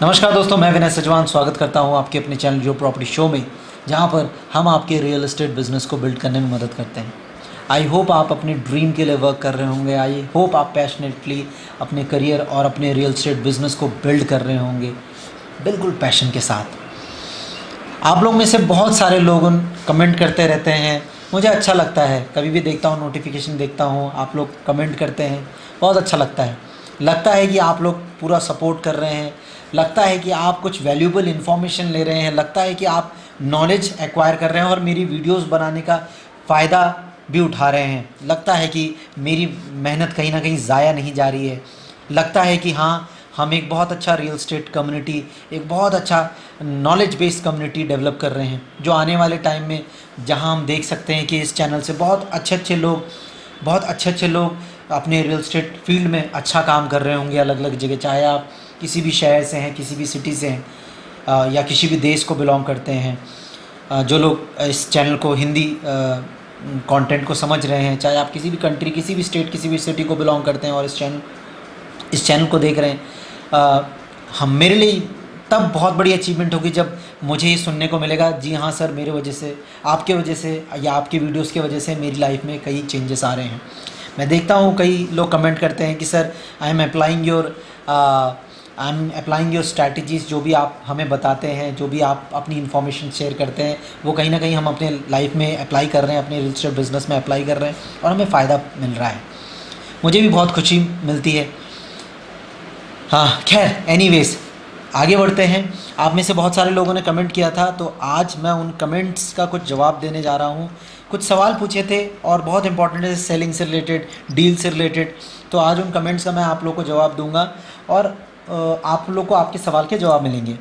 नमस्कार दोस्तों, मैं विनय सजवान स्वागत करता हूं आपके अपने चैनल जो प्रॉपर्टी शो में, जहां पर हम आपके रियल एस्टेट बिज़नेस को बिल्ड करने में मदद करते हैं। आई होप आप अपने ड्रीम के लिए वर्क कर रहे होंगे। आई होप आप पैशनेटली अपने करियर और अपने रियल एस्टेट बिज़नेस को बिल्ड कर रहे होंगे, बिल्कुल पैशन के साथ। आप लोग में से बहुत सारे लोग कमेंट करते रहते हैं, मुझे अच्छा लगता है। कभी भी देखता हूँ, नोटिफिकेशन देखता हूँ, आप लोग कमेंट करते हैं, बहुत अच्छा लगता है कि आप लोग पूरा सपोर्ट कर रहे हैं, लगता है कि आप कुछ वैल्यूबल इन्फॉर्मेशन ले रहे हैं, लगता है कि आप नॉलेज एक्वायर कर रहे हैं और मेरी वीडियोस बनाने का फ़ायदा भी उठा रहे हैं। लगता है कि मेरी मेहनत कहीं ना कहीं ज़ाया नहीं जा रही है। लगता है कि हाँ, हम एक बहुत अच्छा रियल एस्टेट कम्युनिटी, एक बहुत अच्छा नॉलेज बेस्ड कम्युनिटी डेवलप कर रहे हैं, जो आने वाले टाइम में जहां हम देख सकते हैं कि इस चैनल से बहुत अच्छे लोग अपने रियल एस्टेट फील्ड में अच्छा काम कर रहे होंगे अलग अलग जगह। चाहे आप किसी भी शहर से हैं, किसी भी सिटी से हैं, या किसी भी देश को बिलोंग करते हैं। जो लोग इस चैनल को हिंदी कंटेंट को समझ रहे हैं, चाहे आप किसी भी कंट्री, किसी भी स्टेट, किसी भी सिटी को बिलोंग करते हैं और इस चैनल को देख रहे हैं, हम मेरे लिए तब बहुत बड़ी अचीवमेंट होगी जब मुझे ये सुनने को मिलेगा, जी हाँ सर, मेरे वजह से, आपके वजह से या आपकी वीडियोस की वजह से मेरी लाइफ में कई चेंजेस आ रहे हैं। मैं देखता हूँ कई लोग कमेंट करते हैं कि sir I am applying your strategies, जो भी आप हमें बताते हैं, जो भी आप अपनी इन्फॉर्मेशन शेयर करते हैं, वो कहीं ना कहीं हम अपने लाइफ में अप्लाई कर रहे हैं, अपने रियल एस्टेट बिज़नेस में अप्लाई कर रहे हैं और हमें फ़ायदा मिल रहा है। मुझे भी बहुत खुशी मिलती है। हाँ, खैर एनीवेज़, आगे बढ़ते हैं। आप में से बहुत सारे लोगों ने कमेंट किया था, तो आज मैं उन कमेंट्स का कुछ जवाब देने जा रहा हूँ। कुछ सवाल पूछे थे और बहुत इंपॉर्टेंट है, सेलिंग से रिलेटेड, डील से रिलेटेड। तो आज उन कमेंट्स का मैं आप लोग को जवाब दूंगा और आप लोग को आपके सवाल के जवाब मिलेंगे।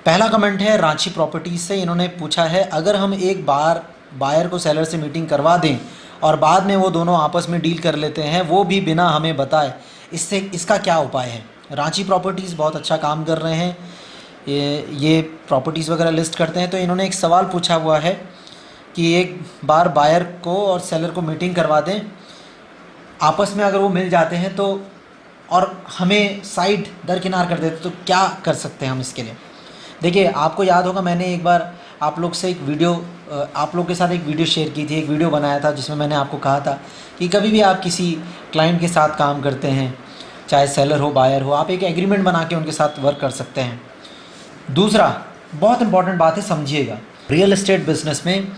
पहला कमेंट है रांची प्रॉपर्टीज़ से। इन्होंने पूछा है, अगर हम एक बार बायर को सेलर से मीटिंग करवा दें और बाद में वो दोनों आपस में डील कर लेते हैं, वो भी बिना हमें बताए, इसका क्या उपाय है? रांची प्रॉपर्टीज़ बहुत अच्छा काम कर रहे हैं, ये प्रॉपर्टीज़ वगैरह लिस्ट करते हैं। तो इन्होंने एक सवाल पूछा हुआ है कि एक बार बायर को और सेलर को मीटिंग करवा दें, आपस में अगर वो मिल जाते हैं तो, और हमें साइड दरकिनार कर देते, तो क्या कर सकते हैं हम इसके लिए? देखिए, आपको याद होगा, मैंने एक बार आप लोग के साथ एक वीडियो शेयर की थी, एक वीडियो बनाया था जिसमें मैंने आपको कहा था कि कभी भी आप किसी क्लाइंट के साथ काम करते हैं, चाहे सेलर हो बायर हो, आप एक एग्रीमेंट बना के उनके साथ वर्क कर सकते हैं। दूसरा बहुत इंपॉर्टेंट बात है, समझिएगा, रियल एस्टेट बिजनेस में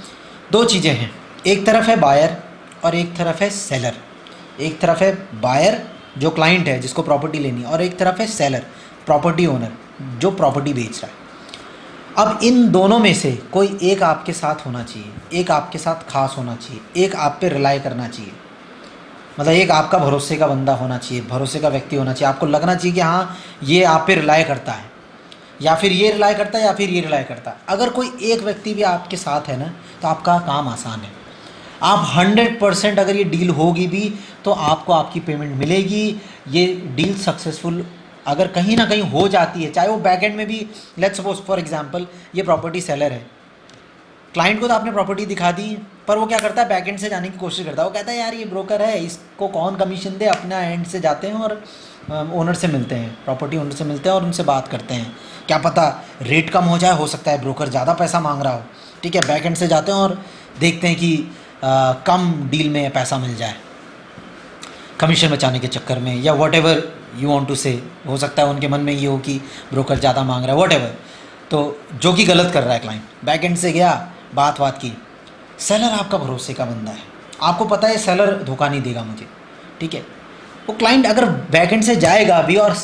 दो चीज़ें हैं। एक तरफ है बायर और एक तरफ है सेलर। एक तरफ है बायर जो क्लाइंट है जिसको प्रॉपर्टी लेनी है, और एक तरफ है सेलर, प्रॉपर्टी ओनर, जो प्रॉपर्टी बेच रहा है। अब इन दोनों में से कोई एक आपके साथ होना चाहिए, एक आपके साथ खास होना चाहिए, एक आप पे रिलाई करना चाहिए। मतलब एक आपका भरोसे का बंदा होना चाहिए, भरोसे का व्यक्ति होना चाहिए। आपको लगना चाहिए कि हाँ, ये आप पे रिलाई करता है, या फिर ये रिलाई करता है, या फिर ये रिलाई करता है। अगर कोई एक व्यक्ति भी आपके साथ है ना, तो आपका काम आसान है। आप 100% अगर ये डील होगी भी तो आपको आपकी पेमेंट मिलेगी। ये डील सक्सेसफुल अगर कहीं ना कहीं हो जाती है, चाहे वो बैकएंड में भी, लेट्स सपोज फॉर एग्जांपल, ये प्रॉपर्टी सेलर है, क्लाइंट को तो आपने प्रॉपर्टी दिखा दी, पर वो क्या करता है, बैकएंड से जाने की कोशिश करता है। वो कहता है यार ये ब्रोकर है, इसको कौन कमीशन दे। अपना एंड से जाते हैं और ओनर से मिलते हैं, प्रॉपर्टी ओनर से मिलते हैं और उनसे बात करते हैं। क्या पता रेट कम हो जाए, हो सकता है ब्रोकर ज़्यादा पैसा मांग रहा हो, ठीक है। बैकएंड से जाते हैं और देखते हैं कि कम डील में पैसा मिल जाए, कमीशन बचाने के चक्कर में, या whatever you want to say. हो सकता है उनके मन में ये हो कि ब्रोकर ज़्यादा मांग रहा है, वट एवर, तो जो कि गलत कर रहा है क्लाइंट। बैकएंड से गया, बात की। सेलर आपका भरोसे का बंदा है, आपको पता है सेलर धोखा नहीं देगा मुझे, ठीक है। वो क्लाइंट अगर बैकएंड से जाएगा भी और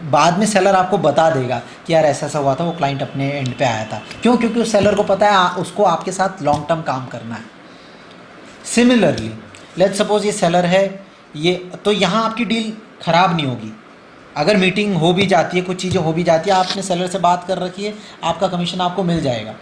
बाद में सेलर आपको बता देगा कि यार ऐसा ऐसा हुआ था, वो क्लाइंट अपने एंड पे आया था। क्यों? क्योंकि उस सेलर को पता है उसको आपके साथ लॉन्ग टर्म काम करना है। सिमिलरली लेट्स सपोज ये सेलर है, ये तो यहाँ आपकी डील ख़राब नहीं होगी। अगर मीटिंग हो भी जाती है, कुछ चीज़ें हो भी जाती है, आपने सेलर से बात कर रखी है, आपका कमीशन आपको मिल जाएगा।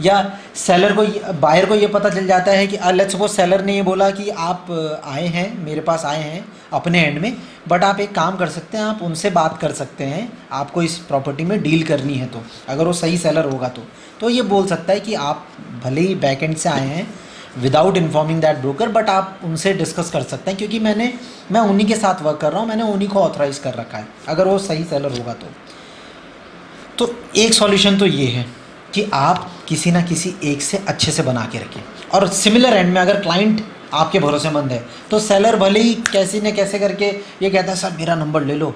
या सेलर को, बायर को ये पता चल जाता है कि लेट्स सपोज सेलर ने ये बोला कि आप आए हैं, मेरे पास आए हैं अपने एंड में, बट आप एक काम कर सकते हैं, आप उनसे बात कर सकते हैं, आपको इस प्रॉपर्टी में डील करनी है। तो अगर वो सही सेलर होगा तो ये बोल सकता है कि आप भले ही बैक एंड से आए हैं without informing that broker, but आप उनसे डिस्कस कर सकते हैं, क्योंकि मैं उन्हीं के साथ वर्क कर रहा हूँ, मैंने उन्हीं को ऑथराइज़ कर रखा है, अगर वो सही सेलर होगा तो। तो एक सॉल्यूशन तो ये है कि आप किसी ना किसी एक से अच्छे से बना के रखें, और सिमिलर एंड में अगर क्लाइंट आपके भरोसेमंद है तो सेलर भले ही कैसे न कैसे करके ये कहता है सर मेरा नंबर ले लो,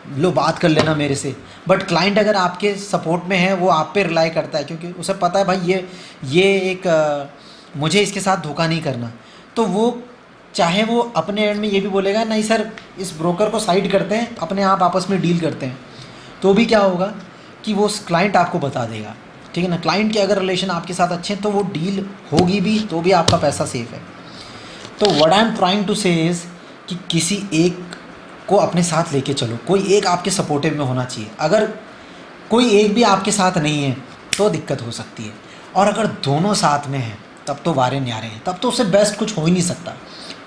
लो बात कर लेना मेरे से, बट क्लाइंट अगर आपके सपोर्ट में है वो आप पे रिलाई करता है क्योंकि उसे पता है भाई ये एक मुझे इसके साथ धोखा नहीं करना, तो वो चाहे वो अपने एंड में ये भी बोलेगा नहीं सर इस ब्रोकर को साइड करते हैं, अपने आप आपस में डील करते हैं, तो भी क्या होगा कि वो क्लाइंट आपको बता देगा, ठीक है ना। क्लाइंट के अगर रिलेशन आपके साथ अच्छे हैं तो वो डील होगी भी, तो भी आपका पैसा सेफ है। तो what I am trying to say is कि किसी एक को अपने साथ लेके चलो, कोई एक आपके सपोर्टिव में होना चाहिए। अगर कोई एक भी आपके साथ नहीं है तो दिक्कत हो सकती है, और अगर दोनों साथ में हैं तब तो वारे न्यारे हैं, तब तो उससे बेस्ट कुछ हो ही नहीं सकता।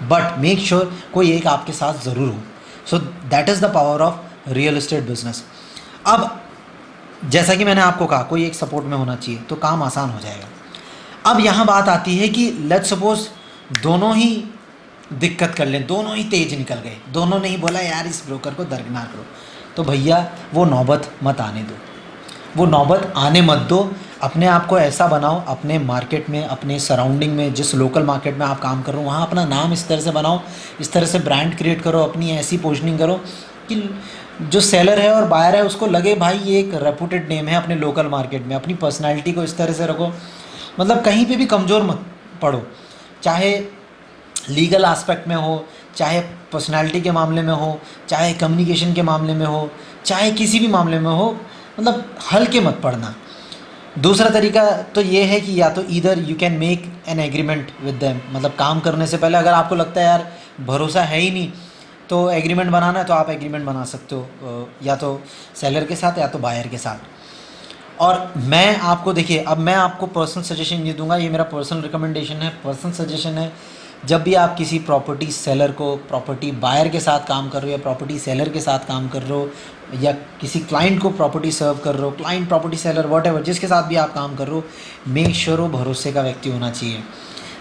बट मेक श्योर कोई एक आपके साथ ज़रूर हो। So that is the power of real estate business. अब जैसा कि मैंने आपको कहा कोई एक सपोर्ट में होना चाहिए तो काम आसान हो जाएगा। अब यहाँ बात आती है कि लेट्स सपोज दोनों ही दिक्कत कर लें, दोनों ही तेज निकल गए, दोनों ने ही बोला यार इस ब्रोकर को दरकिनार करो, तो भैया वो नौबत मत आने दो, वो नौबत आने मत दो। अपने आप को ऐसा बनाओ, अपने मार्केट में, अपने सराउंडिंग में, जिस लोकल मार्केट में आप काम कर रहे हो वहाँ अपना नाम इस तरह से बनाओ, इस तरह से ब्रांड क्रिएट करो, अपनी ऐसी पोजिशनिंग करो कि जो सेलर है और बायर है उसको लगे भाई ये एक रेपुटेड नेम है अपने लोकल मार्केट में। अपनी पर्सनैलिटी को इस तरह से रखो, मतलब कहीं पे भी कमज़ोर मत पड़ो, चाहे लीगल एस्पेक्ट में हो, चाहे पर्सनैलिटी के मामले में हो, चाहे कम्युनिकेशन के मामले में हो, चाहे किसी भी मामले में हो, मतलब हल्के मत पड़ना। दूसरा तरीका तो ये है कि या तो either you can make an agreement with them, मतलब काम करने से पहले अगर आपको लगता है यार भरोसा है ही नहीं तो एग्रीमेंट बनाना है तो आप एग्रीमेंट बना सकते हो, या तो सेलर के साथ या तो बायर के साथ। और मैं आपको देखिए, अब मैं आपको पर्सनल सजेशन ये दूंगा, ये मेरा पर्सनल रिकमेंडेशन है, पर्सनल सजेशन है। जब भी आप किसी प्रॉपर्टी सेलर को, प्रॉपर्टी बायर के साथ काम कर रहे हो या प्रॉपर्टी सेलर के साथ काम कर रहे हो, या किसी क्लाइंट को प्रॉपर्टी सर्व कर रहे हो, क्लाइंट प्रॉपर्टी सेलर व्हाटएवर जिसके साथ भी आप काम कर रहे हो, मेक श्योर वो भरोसे का व्यक्ति होना चाहिए।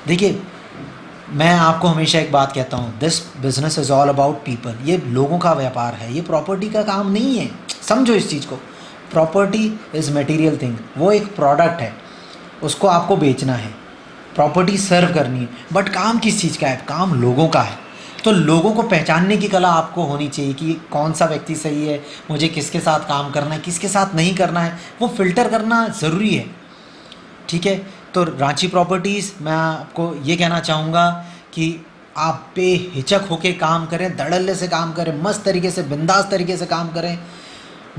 देखिए मैं आपको हमेशा एक बात कहता हूँ, this business is all about people. ये लोगों का व्यापार है, ये प्रॉपर्टी का काम नहीं है, समझो इस चीज़ को। प्रॉपर्टी इज़ मटेरियल थिंग, वो एक प्रोडक्ट है, उसको आपको बेचना है, प्रॉपर्टी सर्व करनी है, बट काम किस चीज़ का है? काम लोगों का है। तो लोगों को पहचानने की कला आपको होनी चाहिए कि कौन सा व्यक्ति सही है, मुझे किसके साथ काम करना है, किसके साथ नहीं करना है, वो फिल्टर करना ज़रूरी है, ठीक है। तो रांची प्रॉपर्टीज़, मैं आपको ये कहना चाहूँगा कि आप बेहिचक होके काम करें, धड़ल्ले से काम करें, मस्त तरीके से, बिंदास तरीके से काम करें,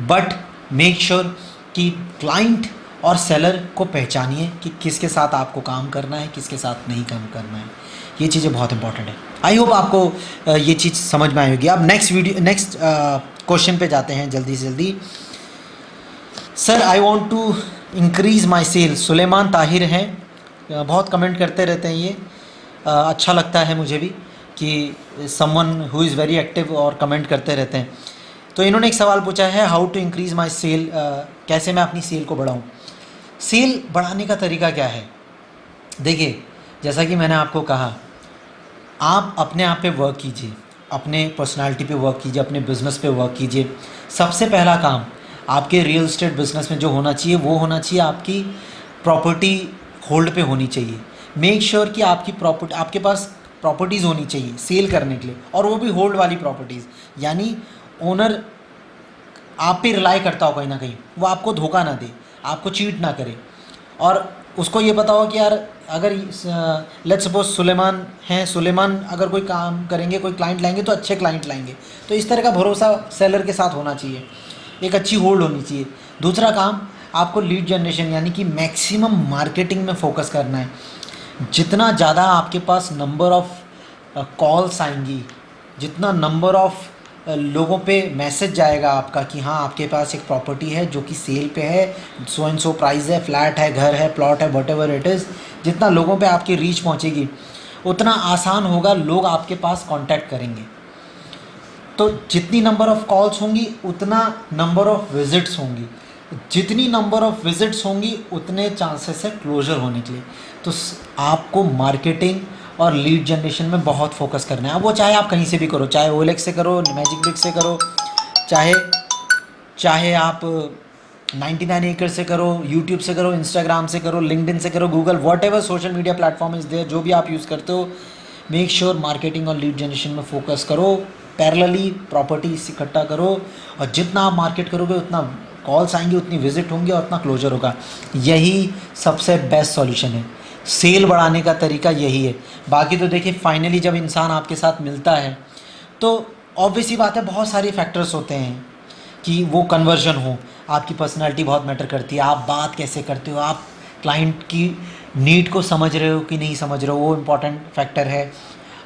बट मेक श्योर कि क्लाइंट और सेलर को पहचानिए कि किसके साथ आपको काम करना है, किसके साथ नहीं काम करना है। ये चीज़ें बहुत इंपॉर्टेंट है। आई होप आपको ये चीज़ समझ में आई होगी। अब नेक्स्ट क्वेश्चन पे जाते हैं जल्दी से जल्दी। Sir I want to increase my sale, Suleman Tahir हैं, बहुत कमेंट करते रहते हैं ये, अच्छा लगता है मुझे भी कि someone who is very active और कमेंट करते रहते हैं। तो इन्होंने एक सवाल पूछा है, how to increase my sale, कैसे मैं अपनी सेल को बढ़ाऊँ। सेल बढ़ाने का तरीका क्या है? देखिए जैसा कि मैंने आपको कहा, आप अपने आप पे वर्क कीजिए, अपने पर्सनालिटी पे वर्क कीजिए, अपने बिज़नेस पे वर्क कीजिए। सबसे पहला काम आपके रियल एस्टेट बिज़नेस में जो होना चाहिए वो होना चाहिए आपकी प्रॉपर्टी होल्ड पे होनी चाहिए। मेक श्योर कि आपकी प्रॉपर्टी, आपके पास प्रॉपर्टीज़ होनी चाहिए सेल करने के लिए, और वो भी होल्ड वाली प्रॉपर्टीज़, यानी ओनर आप पे रिलाई करता हो कहीं ना कहीं, वो आपको धोखा ना दे, आपको चीट ना करे, और उसको ये पता हो कि यार अगर लेट्स सपोज सुलेमान हैं, सुलेमान अगर कोई काम करेंगे, कोई क्लाइंट लाएंगे तो अच्छे क्लाइंट लाएंगे। तो इस तरह का भरोसा सेलर के साथ होना चाहिए, एक अच्छी होल्ड होनी चाहिए। दूसरा काम आपको लीड जनरेशन यानी कि मैक्सिमम मार्केटिंग में फोकस करना है। जितना ज़्यादा आपके पास नंबर ऑफ़ कॉल्स आएंगी, जितना नंबर ऑफ़ लोगों पे मैसेज जाएगा आपका कि हाँ आपके पास एक प्रॉपर्टी है जो कि सेल पे है, सो एंड सो प्राइस है, फ्लैट है, घर है, प्लॉट है, व्हाटएवर इट इज़, जितना लोगों पे आपकी रीच पहुँचेगी उतना आसान होगा, लोग आपके पास कांटेक्ट करेंगे। तो जितनी नंबर ऑफ़ कॉल्स होंगी उतना नंबर ऑफ़ विजिट्स होंगी, जितनी नंबर ऑफ़ विजिट्स होंगी उतने चांसेस है क्लोजर होने के लिए। तो आपको मार्केटिंग और लीड जनरेशन में बहुत फोकस करना है। अब वो चाहे आप कहीं से भी करो, चाहे OLX से करो, मैजिक ब्रिक से करो, चाहे आप 99 एकड़ से करो, यूट्यूब से करो, इंस्टाग्राम से करो, लिंक्डइन से करो, Google, whatever social media platform is there, जो भी आप यूज़ करते हो, मेक श्योर मार्केटिंग और लीड जनरेशन में फोकस करो। पैरेलली प्रॉपर्टीज इकट्ठा करो, और जितना आप मार्केट करोगे उतना कॉल्स आएंगे, उतनी विजिट होंगे और उतना क्लोजर होगा। यही सबसे बेस्ट सॉल्यूशन है, सेल बढ़ाने का तरीका यही है। बाकी तो देखिए, फाइनली जब इंसान आपके साथ मिलता है तो ऑब्वियस ही बात है, बहुत सारे फैक्टर्स होते हैं कि वो कन्वर्जन हो। आपकी पर्सनालिटी बहुत मैटर करती है, आप बात कैसे करते हो, आप क्लाइंट की नीड को समझ रहे हो कि नहीं समझ रहे हो, वो इम्पॉर्टेंट फैक्टर है।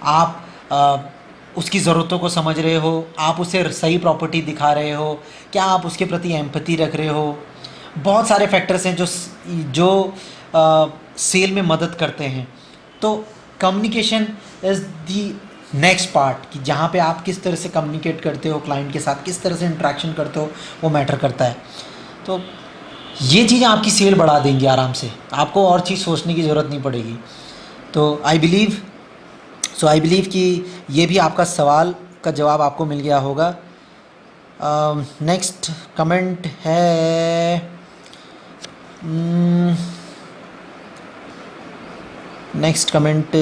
आप उसकी ज़रूरतों को समझ रहे हो, आप उसे सही प्रॉपर्टी दिखा रहे हो, क्या आप उसके प्रति एम्पैथी रख रहे हो। बहुत सारे फैक्टर्स हैं जो सेल में मदद करते हैं। तो communication is the next part, कि जहाँ पे आप किस तरह से कम्युनिकेट करते हो क्लाइंट के साथ, किस तरह से इंटरेक्शन करते हो, वो मैटर करता है। तो ये चीज़ें आपकी सेल बढ़ा देंगी आराम से, आपको और चीज़ सोचने की ज़रूरत नहीं पड़ेगी। तो आई बिलीव कि ये भी आपका सवाल का जवाब आपको मिल गया होगा। नेक्स्ट कमेंट है, next comment,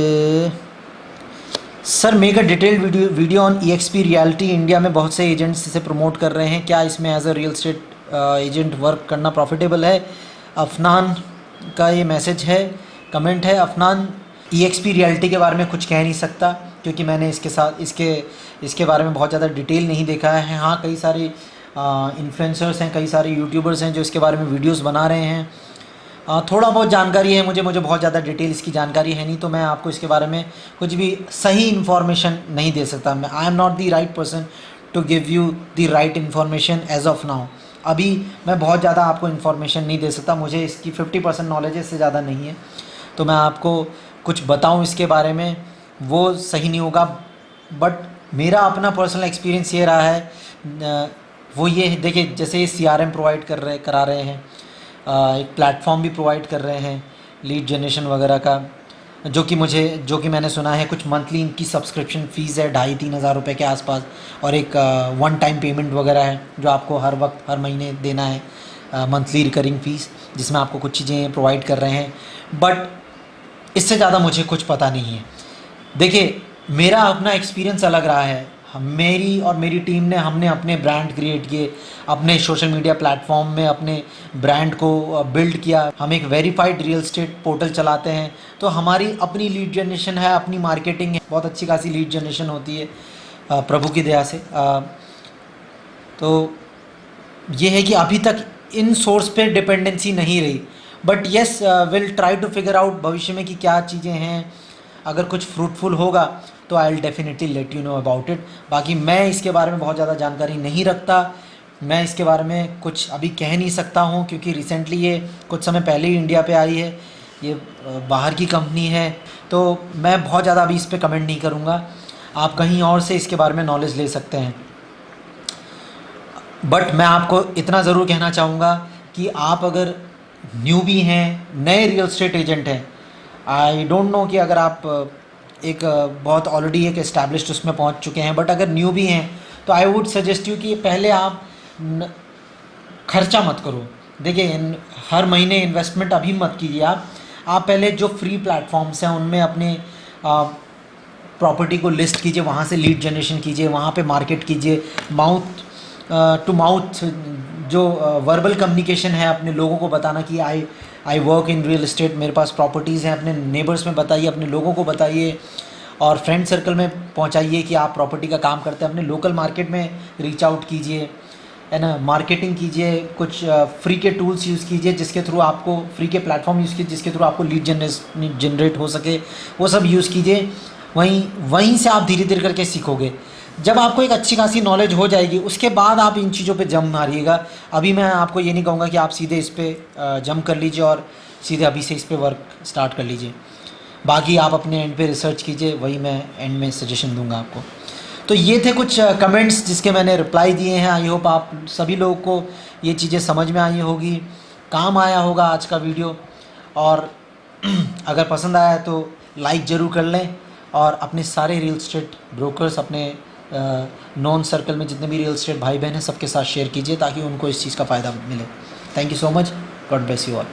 sir make a detailed video on EXP reality. India में बहुत से एजेंट्स इसे प्रमोट कर रहे हैं, क्या इसमें as a real estate agent work करना प्रॉफिटेबल है? अफनान का ये मैसेज है, कमेंट है। अफनान, EXP रियलिटी के बारे में कुछ कह नहीं सकता, क्योंकि मैंने इसके बारे में बहुत ज़्यादा डिटेल नहीं देखा है। हाँ, कई सारे इन्फ्लुएंसर्स हैं, कई सारे यूट्यूबर्स हैं जो इसके बारे में वीडियोस बना रहे हैं। थोड़ा बहुत जानकारी है मुझे बहुत ज़्यादा डिटेल इसकी जानकारी है नहीं, तो मैं आपको इसके बारे में कुछ भी सही इन्फॉर्मेशन नहीं दे सकता। मैं I am not the right person to give you the right information as of now. अभी मैं बहुत ज़्यादा आपको इन्फॉर्मेशन नहीं दे सकता, मुझे इसकी 50% नॉलेज इससे ज़्यादा नहीं है, तो मैं आपको कुछ बताऊं इसके बारे में वो सही नहीं होगा। बट मेरा अपना पर्सनल एक्सपीरियंस ये रहा है, वो ये है, देखिए जैसे ये CRM प्रोवाइड करा रहे हैं, एक प्लेटफॉर्म भी प्रोवाइड कर रहे हैं लीड जनरेशन वगैरह का, जो कि मैंने सुना है कुछ मंथली इनकी सब्सक्रिप्शन फ़ीस है 2,500-3 हज़ार रुपये के आसपास, और एक वन टाइम पेमेंट वगैरह है जो आपको हर महीने देना है, मंथली रिकरिंग फ़ीस, जिसमें आपको कुछ चीज़ें प्रोवाइड कर रहे हैं। बट इससे ज़्यादा मुझे कुछ पता नहीं है। देखिए, मेरा अपना एक्सपीरियंस अलग रहा है। मेरी और मेरी टीम ने हमने अपने ब्रांड क्रिएट किए, अपने सोशल मीडिया प्लेटफॉर्म में अपने ब्रांड को बिल्ड किया। हम एक वेरीफाइड रियल एस्टेट पोर्टल चलाते हैं, तो हमारी अपनी लीड जनरेशन है, अपनी मार्केटिंग है, बहुत अच्छी खासी लीड जनरेशन होती है प्रभु की दया से। तो ये है कि अभी तक इन सोर्स पे डिपेंडेंसी नहीं रही, but yes will try to figure out भविष्य में कि क्या चीज़ें हैं। अगर कुछ फ्रूटफुल होगा तो I will definitely let you know about it. बाकी मैं इसके बारे में बहुत ज़्यादा जानकारी नहीं रखता, मैं इसके बारे में कुछ अभी कह नहीं सकता हूँ, क्योंकि रिसेंटली ये कुछ समय पहले ही इंडिया पे आई है, ये बाहर की कंपनी है, तो मैं बहुत ज़्यादा अभी इस पर कमेंट नहीं करूँगा। आप कहीं और से इसके बारे में नॉलेज ले सकते हैं। बट मैं आपको इतना ज़रूर कहना चाहूँगा कि आप अगर न्यूबी हैं, नए रियल एस्टेट एजेंट हैं, आई डोंट नो कि अगर आप एक बहुत ऑलरेडी एक एस्टैब्लिश्ड उसमें पहुंच चुके हैं, बट अगर न्यू भी हैं तो आई वुड सजेस्ट यू कि पहले आप खर्चा मत करो। देखिए, हर महीने इन्वेस्टमेंट अभी मत कीजिए। आप पहले जो फ्री प्लेटफॉर्म्स हैं उनमें अपने प्रॉपर्टी को लिस्ट कीजिए, वहाँ से लीड जनरेशन कीजिए, वहाँ पे मार्केट कीजिए, माउथ टू माउथ जो वर्बल कम्युनिकेशन है, अपने लोगों को बताना कि I work in real estate, मेरे पास प्रॉपर्टीज़ हैं, अपने नेबर्स में बताइए, अपने लोगों को बताइए, और फ्रेंड सर्कल में पहुंचाइए कि आप प्रॉपर्टी का काम करते हैं। अपने लोकल मार्केट में रीच आउट कीजिए, है ना, मार्केटिंग कीजिए, कुछ फ्री के टूल्स यूज़ कीजिए जिसके थ्रू आपको, फ्री के प्लेटफॉर्म यूज़ कीजिए जिसके थ्रू आपको लीड जनरेट हो सके, वो सब यूज़ कीजिए। वहीं से आप धीरे धीरे करके सीखोगे। जब आपको एक अच्छी खासी नॉलेज हो जाएगी उसके बाद आप इन चीज़ों पे जम मारिएगा। अभी मैं आपको ये नहीं कहूँगा कि आप सीधे इस पर जम कर लीजिए और सीधे अभी से इस पर वर्क स्टार्ट कर लीजिए। बाकी आप अपने एंड पे रिसर्च कीजिए, वही मैं एंड में सजेशन दूंगा आपको। तो ये थे कुछ कमेंट्स जिसके मैंने रिप्लाई दिए हैं। आई होप आप सभी लोगों को ये चीज़ें समझ में आई होगी, काम आया होगा आज का वीडियो, और अगर पसंद आया तो लाइक ज़रूर कर लें, और अपने सारे रियल एस्टेट ब्रोकर्स, अपने नॉन सर्कल में जितने भी रियल एस्टेट भाई बहन हैं सबके साथ शेयर कीजिए ताकि उनको इस चीज़ का फ़ायदा मिले। Thank you so much. God bless you all.